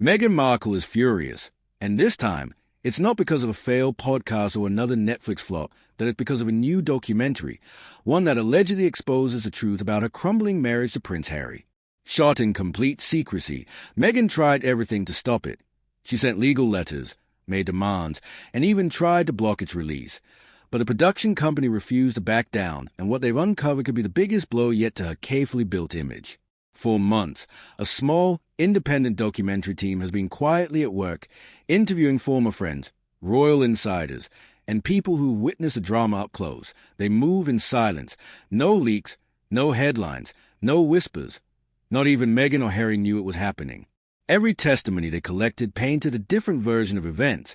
Meghan Markle is furious, and this time, it's not because of a failed podcast or another Netflix flop, that it's because of a new documentary, one that allegedly exposes the truth about her crumbling marriage to Prince Harry. Shot in complete secrecy, Meghan tried everything to stop it. She sent legal letters, made demands, and even tried to block its release. But the production company refused to back down, and what they've uncovered could be the biggest blow yet to her carefully built image. For months, a small, independent documentary team has been quietly at work, interviewing former friends, royal insiders, and people who've witnessed the drama up close. They move in silence. No leaks, no headlines, no whispers. Not even Meghan or Harry knew it was happening. Every testimony they collected painted a different version of events,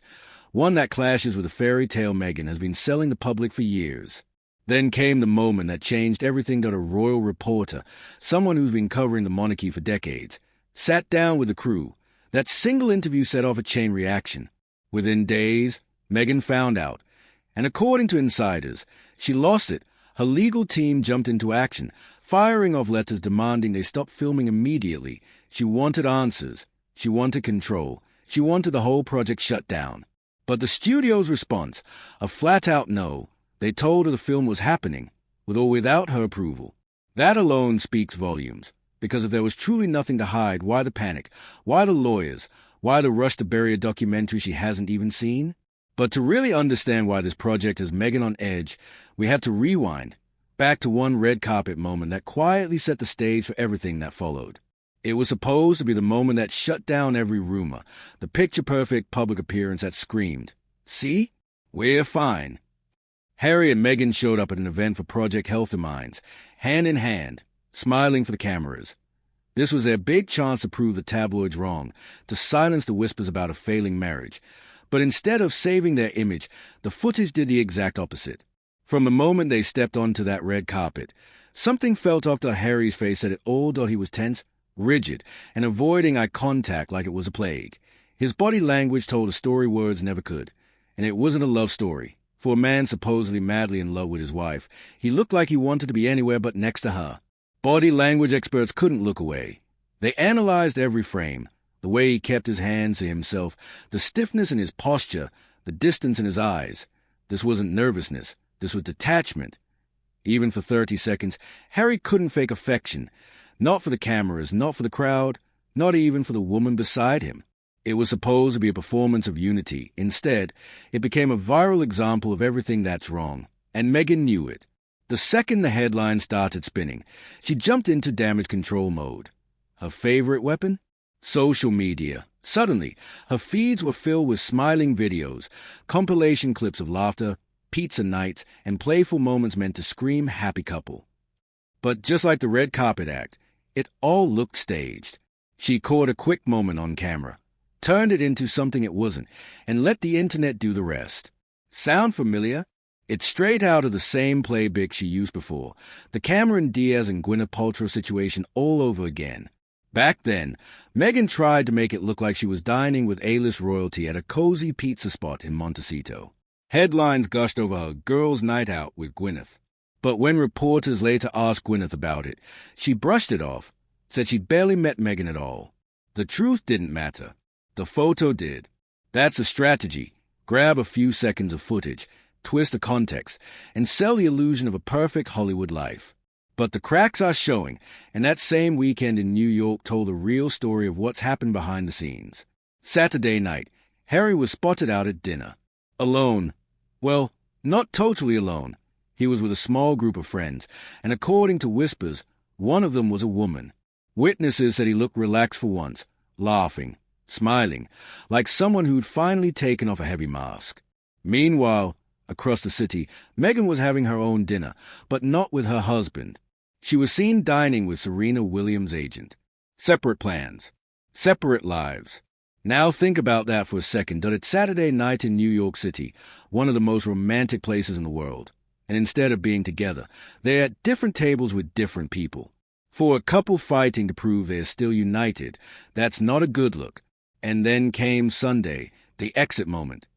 one that clashes with the fairy tale Meghan has been selling the public for years. Then came the moment that changed everything that a royal reporter, someone who's been covering the monarchy for decades, sat down with the crew. That single interview set off a chain reaction. Within days, Meghan found out, and according to insiders, she lost it. Her legal team jumped into action, firing off letters demanding they stop filming immediately. She wanted answers. She wanted control. She wanted the whole project shut down. But the studio's response, a flat-out no. They told her the film was happening, with or without her approval. That alone speaks volumes, because if there was truly nothing to hide, why the panic? Why the lawyers? Why the rush to bury a documentary she hasn't even seen? But to really understand why this project has Meghan on edge, we have to rewind, back to one red carpet moment that quietly set the stage for everything that followed. It was supposed to be the moment that shut down every rumor, the picture-perfect public appearance that screamed, "See? We're fine." Harry and Meghan showed up at an event for Project Healthy Minds, hand in hand, smiling for the cameras. This was their big chance to prove the tabloids wrong, to silence the whispers about a failing marriage. But instead of saving their image, the footage did the exact opposite. From the moment they stepped onto that red carpet, something felt off to Harry's face that it all thought he was tense, rigid, and avoiding eye contact like it was a plague. His body language told a story words never could, and it wasn't a love story. For a man supposedly madly in love with his wife, he looked like he wanted to be anywhere but next to her. Body language experts couldn't look away. They analyzed every frame, the way he kept his hands to himself, the stiffness in his posture, the distance in his eyes. This wasn't nervousness. This was detachment. Even for 30 seconds, Harry couldn't fake affection. Not for the cameras, not for the crowd, not even for the woman beside him. It was supposed to be a performance of unity. Instead, it became a viral example of everything that's wrong. And Meghan knew it. The second the headline started spinning, she jumped into damage control mode. Her favorite weapon? Social media. Suddenly, her feeds were filled with smiling videos, compilation clips of laughter, pizza nights, and playful moments meant to scream happy couple. But just like the red carpet act, it all looked staged. She caught a quick moment on camera, turned it into something it wasn't, and let the internet do the rest. Sound familiar? It's straight out of the same playbook she used before, the Cameron Diaz and Gwyneth Paltrow situation all over again. Back then, Meghan tried to make it look like she was dining with A-list royalty at a cozy pizza spot in Montecito. Headlines gushed over her girls' night out with Gwyneth. But when reporters later asked Gwyneth about it, she brushed it off, said she'd barely met Meghan at all. The truth didn't matter. The photo did. That's a strategy. Grab a few seconds of footage, twist the context, and sell the illusion of a perfect Hollywood life. But the cracks are showing, and that same weekend in New York told a real story of what's happened behind the scenes. Saturday night, Harry was spotted out at dinner. Alone. Well, not totally alone. He was with a small group of friends, and according to whispers, one of them was a woman. Witnesses said he looked relaxed for once, laughing, smiling, like someone who'd finally taken off a heavy mask. Meanwhile, across the city, Meghan was having her own dinner, but not with her husband. She was seen dining with Serena Williams' agent. Separate plans. Separate lives. Now think about that for a second. It's Saturday night in New York City, one of the most romantic places in the world. And instead of being together, they're at different tables with different people. For a couple fighting to prove they're still united, that's not a good look. And then came Sunday, the exit moment.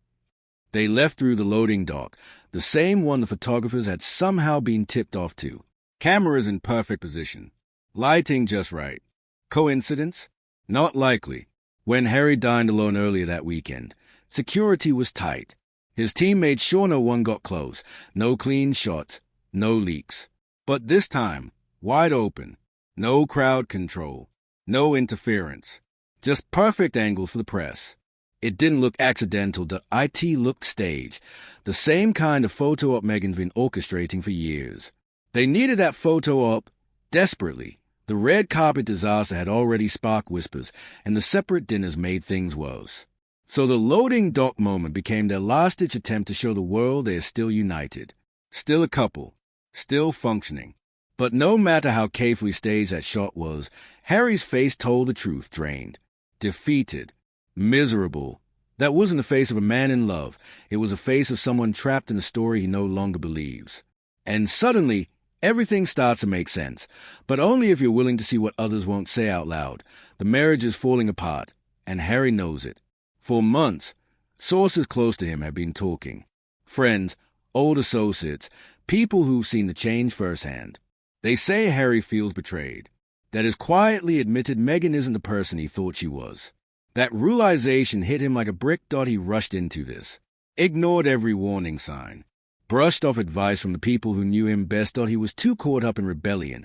They left through the loading dock, the same one the photographers had somehow been tipped off to. Cameras in perfect position. Lighting just right. Coincidence? Not likely. When Harry dined alone earlier that weekend, security was tight. His team made sure no one got close, no clean shots, no leaks. But this time, wide open, no crowd control, no interference, just perfect angle for the press. It didn't look accidental, the IT looked staged, the same kind of photo op Meghan's been orchestrating for years. They needed that photo op desperately. The red carpet disaster had already sparked whispers, and the separate dinners made things worse. So the loading dock moment became their last-ditch attempt to show the world they are still united, still a couple, still functioning. But no matter how carefully staged that shot was, Harry's face told the truth, drained, defeated, miserable. That wasn't the face of a man in love. It was a face of someone trapped in a story he no longer believes. And suddenly, everything starts to make sense, but only if you're willing to see what others won't say out loud. The marriage is falling apart, and Harry knows it. For months, sources close to him have been talking. Friends, old associates, people who've seen the change firsthand. They say Harry feels betrayed, that he's quietly admitted Meghan isn't the person he thought she was. That realization hit him like a brick. He rushed into this, ignored every warning sign, brushed off advice from the people who knew him best. He was too caught up in rebellion,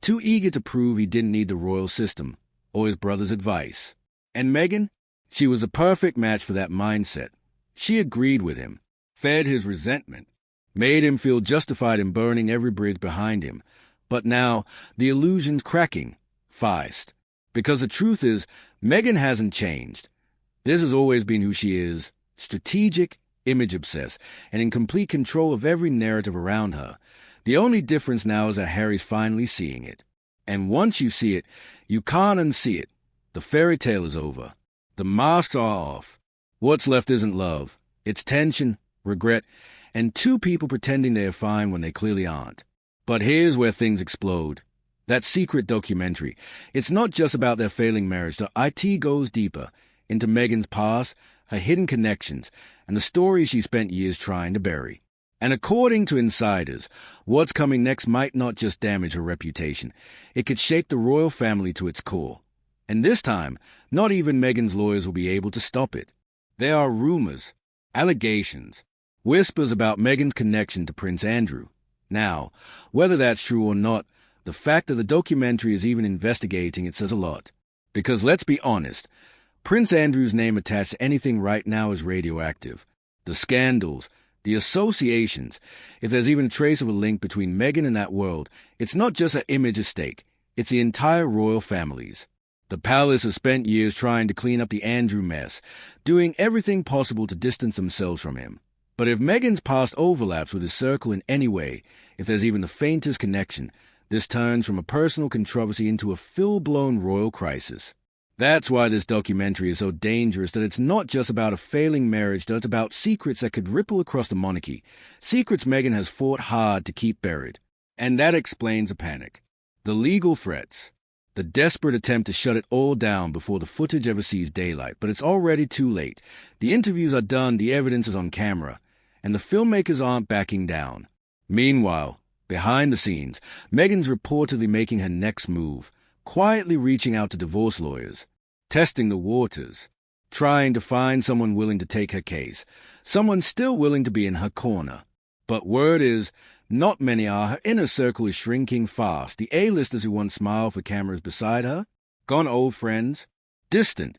too eager to prove he didn't need the royal system or his brother's advice. And Meghan? She was a perfect match for that mindset. She agreed with him, fed his resentment, made him feel justified in burning every bridge behind him. But now, the illusion's cracking, fast. Because the truth is, Meghan hasn't changed. This has always been who she is, strategic, image-obsessed, and in complete control of every narrative around her. The only difference now is that Harry's finally seeing it. And once you see it, you can't unsee it. The fairy tale is over. The masks are off. What's left isn't love. It's tension, regret, and two people pretending they are fine when they clearly aren't. But here's where things explode. That secret documentary. It's not just about their failing marriage. The IT goes deeper into Meghan's past, her hidden connections, and the stories she spent years trying to bury. And according to insiders, what's coming next might not just damage her reputation. It could shake the royal family to its core. And this time, not even Meghan's lawyers will be able to stop it. There are rumors, allegations, whispers about Meghan's connection to Prince Andrew. Now, whether that's true or not, the fact that the documentary is even investigating it says a lot. Because let's be honest, Prince Andrew's name attached to anything right now is radioactive. The scandals, the associations, if there's even a trace of a link between Meghan and that world, it's not just her image at stake, it's the entire royal family's. The palace has spent years trying to clean up the Andrew mess, doing everything possible to distance themselves from him. But if Meghan's past overlaps with his circle in any way, if there's even the faintest connection, this turns from a personal controversy into a full-blown royal crisis. That's why this documentary is so dangerous, that it's not just about a failing marriage, it's about secrets that could ripple across the monarchy, secrets Meghan has fought hard to keep buried. And that explains the panic, the legal threats, the desperate attempt to shut it all down before the footage ever sees daylight. But it's already too late. The interviews are done, the evidence is on camera, and the filmmakers aren't backing down. Meanwhile, behind the scenes, Meghan's reportedly making her next move, quietly reaching out to divorce lawyers, testing the waters, trying to find someone willing to take her case, someone still willing to be in her corner. But word is, not many are. Her inner circle is shrinking fast. The A-listers who once smiled for cameras beside her, gone old friends, distant.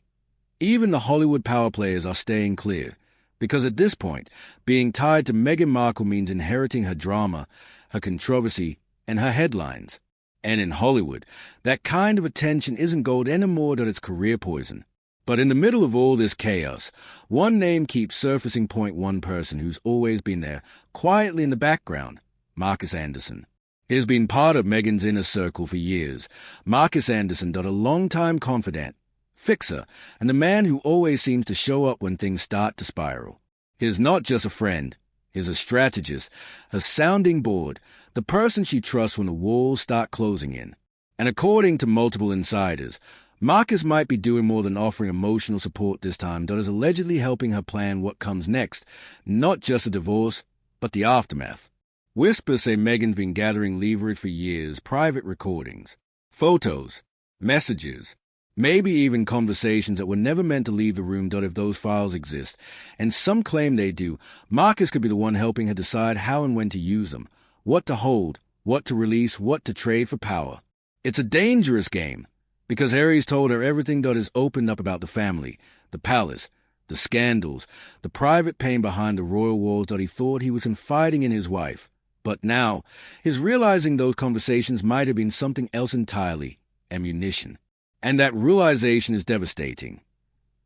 Even the Hollywood power players are staying clear, because at this point, being tied to Meghan Markle means inheriting her drama, her controversy, and her headlines. And in Hollywood, that kind of attention isn't gold anymore, that it's career poison. But in the middle of all this chaos, one name keeps surfacing. One person who's always been there, quietly in the background, Marcus Anderson. He's been part of Meghan's inner circle for years. Marcus Anderson, a longtime confidant, fixer, and the man who always seems to show up when things start to spiral. He's not just a friend. He's a strategist, a sounding board, the person she trusts when the walls start closing in. And according to multiple insiders, Marcus might be doing more than offering emotional support this time, that is allegedly helping her plan what comes next, not just a divorce, but the aftermath. Whispers say Meghan's been gathering leverage for years, private recordings, photos, messages, Maybe even conversations that were never meant to leave the room. If those files exist, and some claim they do, Marcus could be the one helping her decide how and when to use them, what to hold, what to release, what to trade for power. It's a dangerous game, because Harry's told her everything is opened up about the family, the palace, the scandals, the private pain behind the royal walls that he thought he was confiding in his wife. But now, his realizing those conversations might have been something else entirely, ammunition. And that realization is devastating.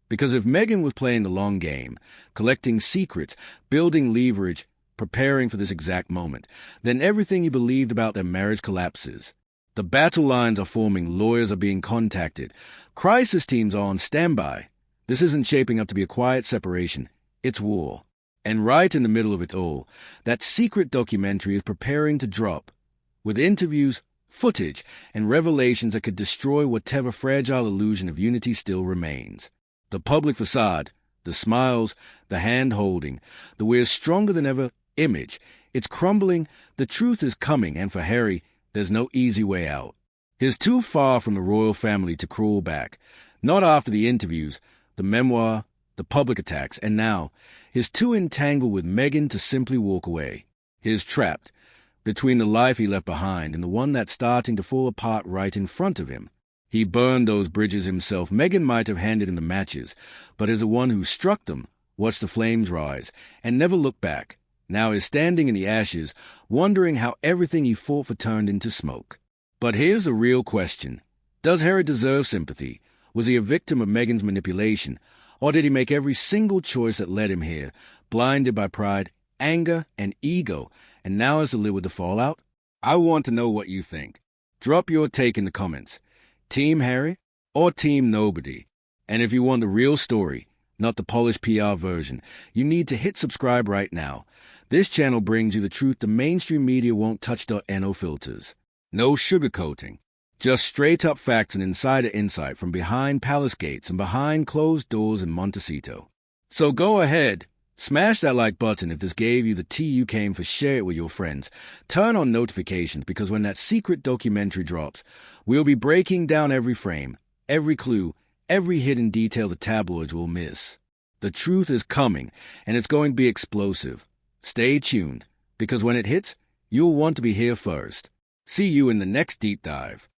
Because if Meghan was playing the long game, collecting secrets, building leverage, preparing for this exact moment, then everything he believed about their marriage collapses. The battle lines are forming, lawyers are being contacted, crisis teams are on standby. This isn't shaping up to be a quiet separation, it's war. And right in the middle of it all, that secret documentary is preparing to drop, with interviews, footage, and revelations that could destroy whatever fragile illusion of unity still remains. The public facade, the smiles, the hand-holding, the we're stronger than ever image, it's crumbling, the truth is coming, and for Harry, there's no easy way out. He's too far from the royal family to crawl back, not after the interviews, the memoir, the public attacks, and now, he's too entangled with Meghan to simply walk away. He's trapped between the life he left behind and the one that's starting to fall apart right in front of him. He burned those bridges himself. Meghan might have handed him the matches, but as the one who struck them, watched the flames rise, and never looked back, now is standing in the ashes, wondering how everything he fought for turned into smoke. But here's a real question. Does Harry deserve sympathy? Was he a victim of Meghan's manipulation? Or did he make every single choice that led him here, blinded by pride, anger, and ego, and now has to live with the fallout? I want to know what you think. Drop your take in the comments. Team Harry or Team Nobody? And if you want the real story, not the polished PR version, you need to hit subscribe right now. This channel brings you the truth the mainstream media won't touch. No filters. No sugarcoating. Just straight-up facts and insider insight from behind palace gates and behind closed doors in Montecito. So go ahead, smash that like button if this gave you the tea you came for, share it with your friends. Turn on notifications because when that secret documentary drops, we'll be breaking down every frame, every clue, every hidden detail the tabloids will miss. The truth is coming, and it's going to be explosive. Stay tuned, because when it hits, you'll want to be here first. See you in the next deep dive.